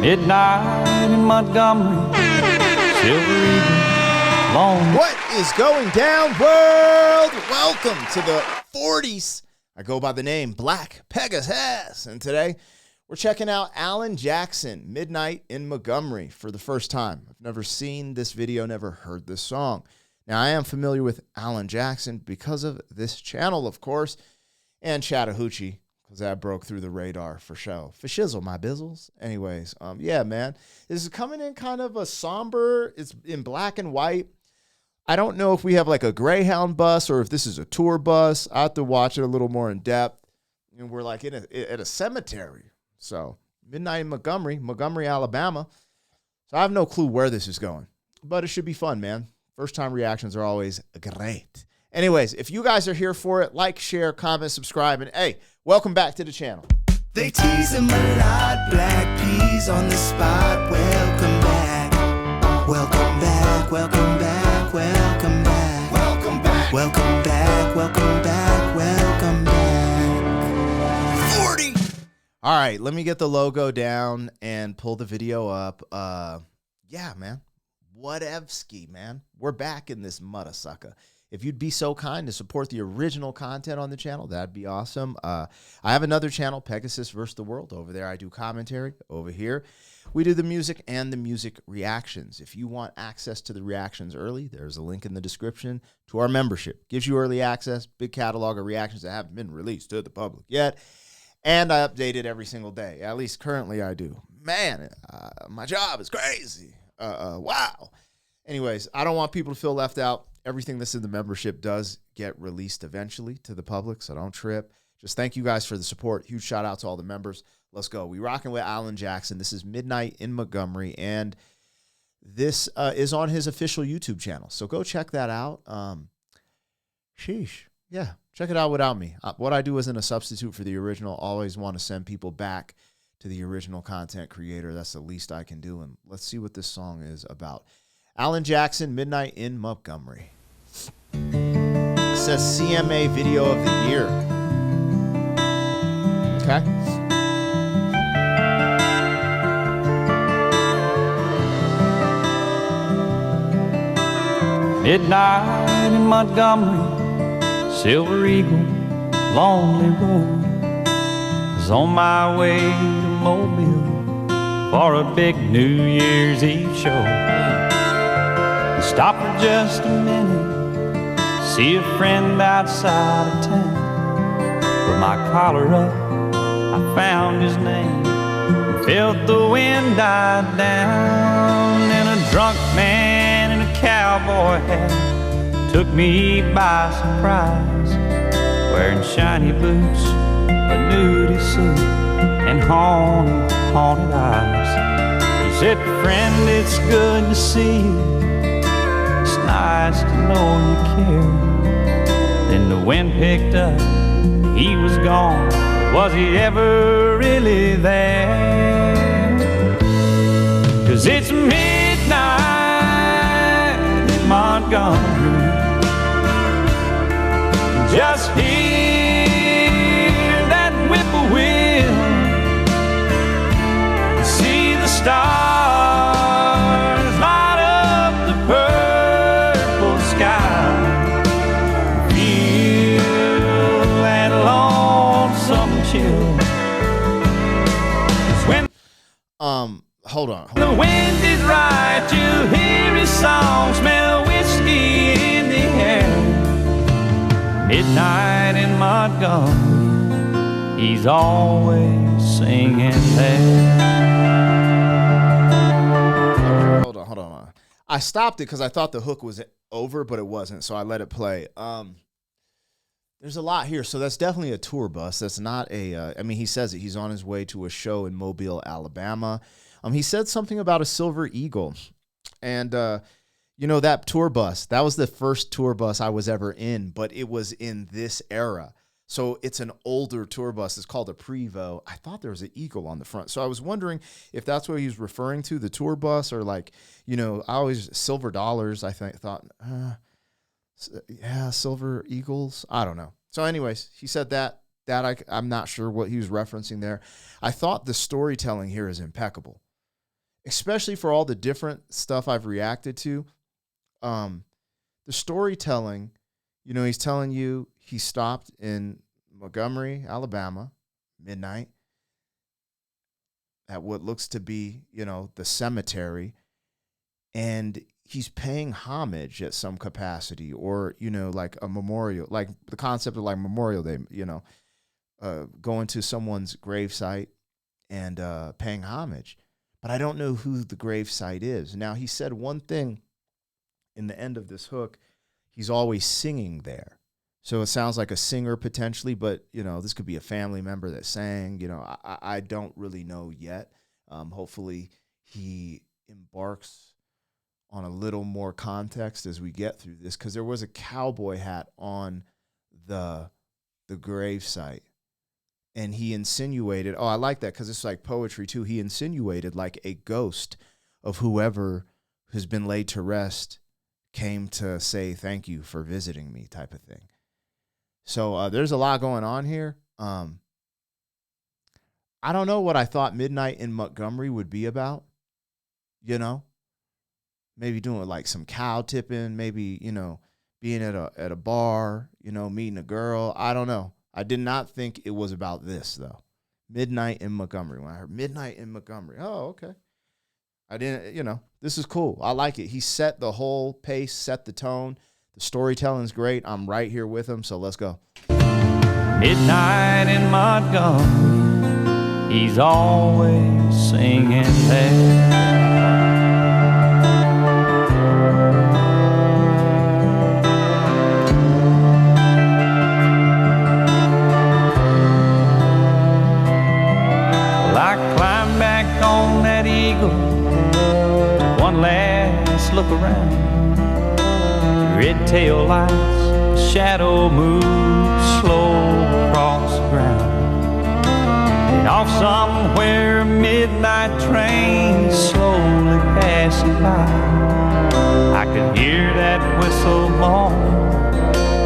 Midnight in Montgomery, Silver Eagle, long. What is going down, world? Welcome to the 40s. I go by the name Black Pegasus, and today we're checking out Alan Jackson, Midnight in Montgomery, for the first time. I've never seen this video, never heard this song. Now, I am familiar with Alan Jackson because of this channel, of course, and Chattahoochee, because that broke through the radar for show. For shizzle, my bizzles. Anyways, yeah, man. This is coming in kind of a somber. It's in black and white. I don't know if we have like a Greyhound bus or if this is a tour bus. I have to watch it a little more in depth. And we're like at a cemetery. So, Midnight in Montgomery, Alabama. So I have no clue where this is going. But it should be fun, man. First-time reactions are always great. Anyways, if you guys are here for it, like, share, comment, subscribe, and hey, welcome back to the channel. They tease him a lot, black peas on the spot. Welcome back, welcome back, welcome back, welcome back, welcome back, welcome back, welcome back, welcome back. 40. All right, let me get the logo down and pull the video up. Yeah, man. Whatevsky, man. We're back in this mudda sucker. If you'd be so kind to support the original content on the channel, that'd be awesome. I have another channel, Pegasus vs. the World. Over there, I do commentary. Over here, we do the music and the music reactions. If you want access to the reactions early, there's a link in the description to our membership. Gives you early access, big catalog of reactions that haven't been released to the public yet. And I update it every single day. At least currently I do. Man, my job is crazy. Wow. Anyways, I don't want people to feel left out. Everything that's in the membership does get released eventually to the public, so don't trip. Just thank you guys for the support. Huge shout out to all the members. Let's go. We rocking with Alan Jackson. This is Midnight in Montgomery, and this is on his official YouTube channel. So go check that out. Sheesh. Yeah, check it out without me. What I do isn't a substitute for the original. Always want to send people back to the original content creator. That's the least I can do. And let's see what this song is about. Alan Jackson, Midnight in Montgomery. It says CMA Video of the Year. Okay. Midnight in Montgomery, Silver Eagle, lonely road. Was on my way to Mobile for a big New Year's Eve show. Stop for just a minute, see a friend outside of town. Put my collar up, I found his name, felt the wind die down. And a drunk man in a cowboy hat took me by surprise, wearing shiny boots, a nudie suit, and haunted eyes. He said, friend, it's good to see you. It's nice to know you care. Then the wind picked up, he was gone. Was he ever really there? 'Cause it's midnight in Montgomery. Just hear that whippoorwill, see the stars light up the purple sky, feel that lonesome chill. When Hold on. the wind is right, you hear his song, smell whiskey in the air. Midnight in Montgomery, he's always singing there. Hold on. I stopped it because I thought the hook was over, but it wasn't, so I let it play. There's a lot here, so that's definitely a tour bus. That's not a, I mean, he says it. He's on his way to a show in Mobile, Alabama. He said something about a Silver Eagle, and you know, that tour bus, that was the first tour bus I was ever in, but it was in this era. So it's an older tour bus. It's called a Prevost. I thought there was an eagle on the front. So I was wondering if that's what he was referring to, the tour bus, or like, you know, I always, silver dollars, I thought, yeah, silver eagles. I don't know. So anyways, he said that I'm not sure what he was referencing there. I thought the storytelling here is impeccable. especially for all the different stuff I've reacted to. The storytelling, he's telling you he stopped in Montgomery, Alabama, midnight, at what looks to be, the cemetery, and he's paying homage at some capacity, or, like a memorial, like the concept of like Memorial Day, going to someone's gravesite and paying homage. But I don't know who the gravesite is. Now, he said one thing in the end of this hook, he's always singing there. So it sounds like a singer potentially, but, this could be a family member that sang. I don't really know yet. Hopefully he embarks on a little more context as we get through this, because there was a cowboy hat on the gravesite. And he insinuated, I like that because it's like poetry too. He insinuated like a ghost of whoever has been laid to rest came to say thank you for visiting me, type of thing. So there's a lot going on here. I don't know what I thought Midnight in Montgomery would be about. Maybe doing like some cow tipping, maybe, being at a bar, meeting a girl. I don't know. I did not think it was about this, though. Midnight in Montgomery. When I heard Midnight in Montgomery, okay. I didn't, this is cool. I like it. He set the whole pace, set the tone. The storytelling's great. I'm right here with him, so let's go. Midnight in Montgomery, he's always singing there. One last look around, red tail lights, shadow moves slow across the ground. And off somewhere, a midnight train slowly passing by. I could hear that whistle moan.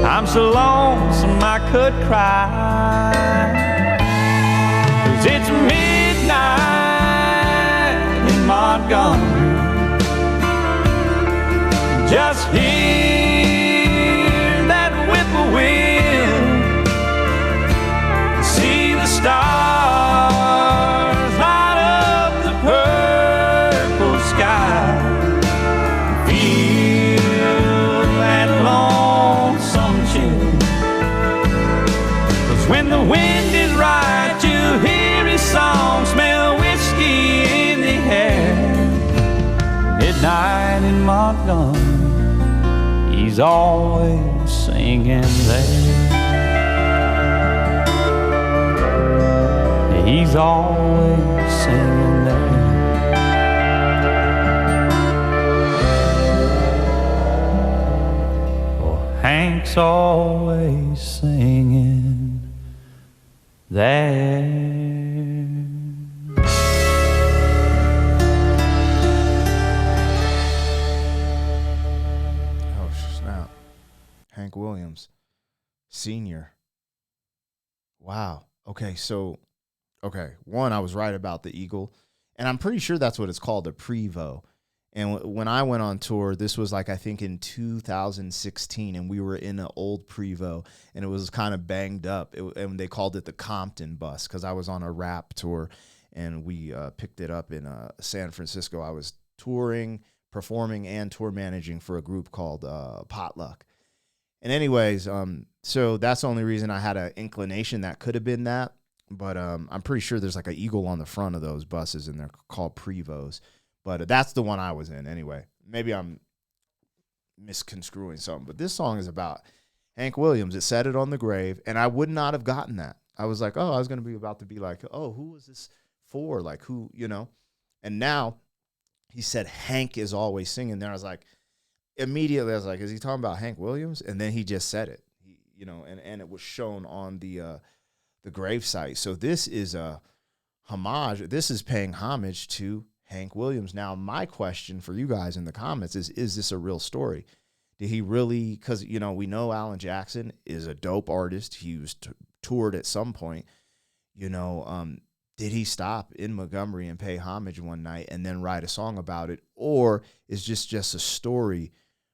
I'm so lonesome I could cry. 'Cause it's midnight in Montgomery. Just hear that whippoorwill, see the stars light up the purple sky, feel that lonesome chill. 'Cause when the wind is right, you hear his song, smell whiskey in the air. Midnight in Montgomery, he's always singing there. He's always singing there. Oh, Hank's always singing there. Hank Williams, Sr. Wow. Okay, one, I was right about the Eagle, and I'm pretty sure that's what it's called, a Prevo. And when I went on tour, this was like, I think in 2016, and we were in an old Prevo, and it was kind of banged up, and they called it the Compton bus, because I was on a rap tour, and we picked it up in San Francisco. I was touring, performing, and tour managing for a group called Potluck. And anyways, so that's the only reason I had an inclination that could have been that. But I'm pretty sure there's like an eagle on the front of those buses, and they're called Prevos. But that's the one I was in anyway. Maybe I'm misconstruing something. But this song is about Hank Williams. It said it on the grave, and I would not have gotten that. I was like, I was going to be about to be like, who was this for? Like, who, And now he said Hank is always singing there. I was like, immediately I was like, is he talking about Hank Williams? And then he just said it, and it was shown on the gravesite. So this is a homage. This is paying homage to Hank Williams. Now, my question for you guys in the comments is this a real story? Did he really, because, we know Alan Jackson is a dope artist. He was toured at some point, did did he stop in Montgomery and pay homage one night and then write a song about it? Or is just a story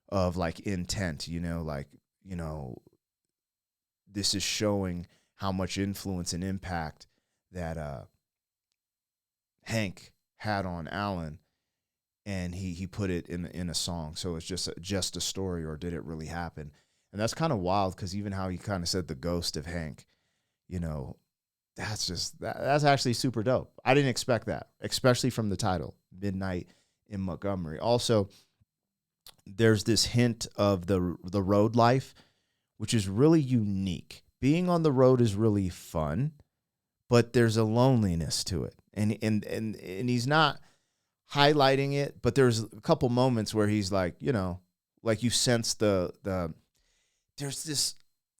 of like intent, this is showing how much influence and impact that Hank had on Alan, and he put it in a song. So it's just a story, or did it really happen? And that's kind of wild, because even how he kind of said the ghost of Hank, that's actually super dope. I didn't expect that, especially from the title, Midnight in Montgomery. Also, there's this hint of the road life, which is really unique. Being on the road is really fun, but there's a loneliness to it. And he's not highlighting it, but there's a couple moments where he's like, like you sense there's this,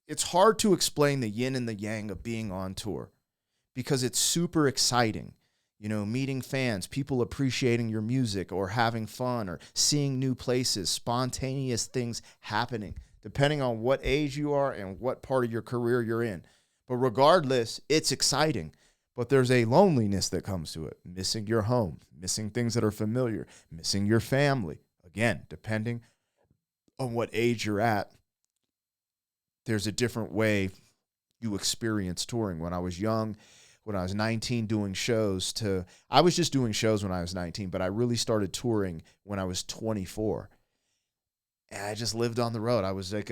it's hard to explain the yin and the yang of being on tour, because it's super exciting. Meeting fans, people appreciating your music, or having fun, or seeing new places, spontaneous things happening, depending on what age you are and what part of your career you're in. But regardless, it's exciting. But there's a loneliness that comes to it. Missing your home, missing things that are familiar, missing your family. Again, depending on what age you're at, there's a different way you experience touring. When I was young, when I was 19 doing shows, I was just doing shows when I was 19, but I really started touring when I was 24. And I just lived on the road. I was like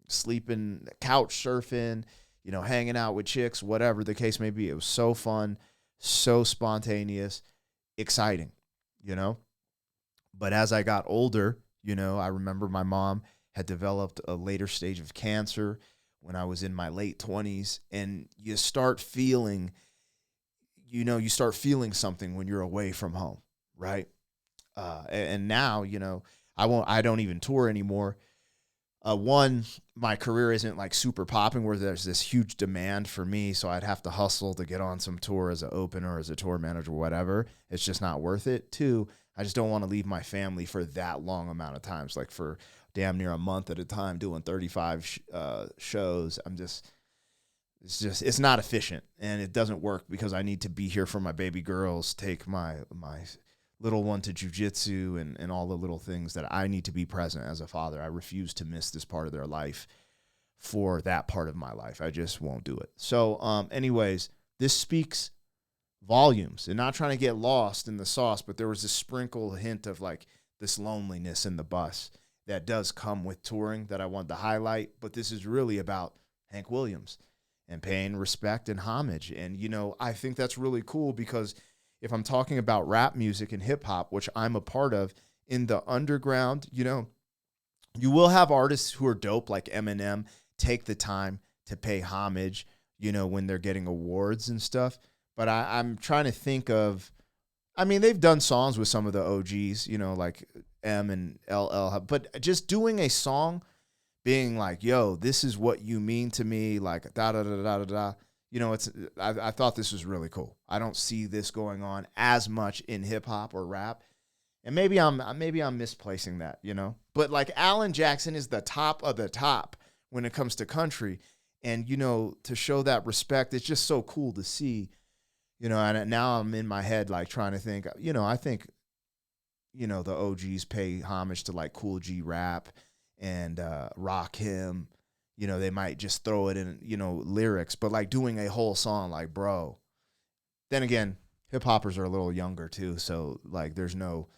sleeping, couch surfing, hanging out with chicks, whatever the case may be. It was so fun, so spontaneous, exciting, But as I got older, I remember my mom had developed a later stage of cancer when I was in my late 20s, and you start feeling something when you're away from home, right? And now, I don't even tour anymore. One, my career isn't like super popping where there's this huge demand for me, so I'd have to hustle to get on some tour as an opener, as a tour manager, whatever. It's just not worth it. Two, I just don't want to leave my family for that long amount of times, like for damn near a month at a time doing 35 shows. It's not efficient, and it doesn't work, because I need to be here for my baby girls, take my little one to jujitsu and all the little things that I need to be present as a father. I refuse to miss this part of their life for that part of my life. I just won't do it. So anyways, this speaks volumes, and not trying to get lost in the sauce, but there was this sprinkle hint of like this loneliness in the bus that does come with touring that I wanted to highlight. But this is really about Hank Williams and paying respect and homage. And, I think that's really cool, because if I'm talking about rap music and hip hop, which I'm a part of, in the underground, you will have artists who are dope, like Eminem, take the time to pay homage, when they're getting awards and stuff. But I'm trying to think of, they've done songs with some of the OGs, like M and LL, but just doing a song, being like, yo, this is what you mean to me, like da da da da da da. I thought this was really cool. I don't see this going on as much in hip hop or rap, and maybe I'm misplacing that, But like Alan Jackson is the top of the top when it comes to country, and to show that respect, it's just so cool to see, And now I'm in my head like trying to think, I think, the OGs pay homage to like Cool G Rap and Rakim. They might just throw it in, lyrics, but like doing a whole song, like, bro. Then again, hip hoppers are a little younger too, so like there's no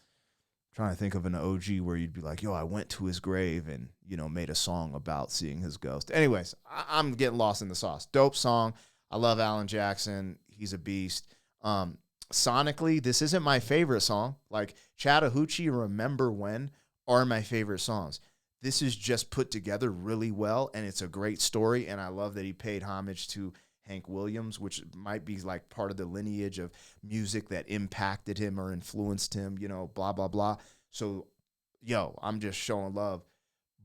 trying to think of an OG where you'd be like, yo, I went to his grave and, made a song about seeing his ghost. Anyways, I'm getting lost in the sauce. Dope song. I love Alan Jackson. He's a beast. Sonically, this isn't my favorite song. Like Chattahoochee, Remember When are my favorite songs. This is just put together really well, and it's a great story, and I love that he paid homage to Hank Williams, which might be like part of the lineage of music that impacted him or influenced him, blah, blah, blah. So, I'm just showing love.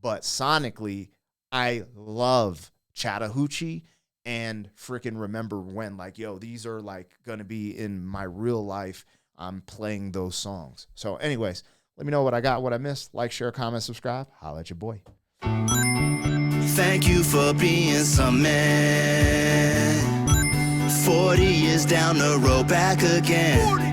But sonically, I love Chattahoochee and freaking Remember When. Like, these are like going to be in my real life. I'm playing those songs. So anyways, let me know what I got, what I missed. Like, share, comment, subscribe. Holla at your boy. Thank you for being some man. 40 years down the road, back again.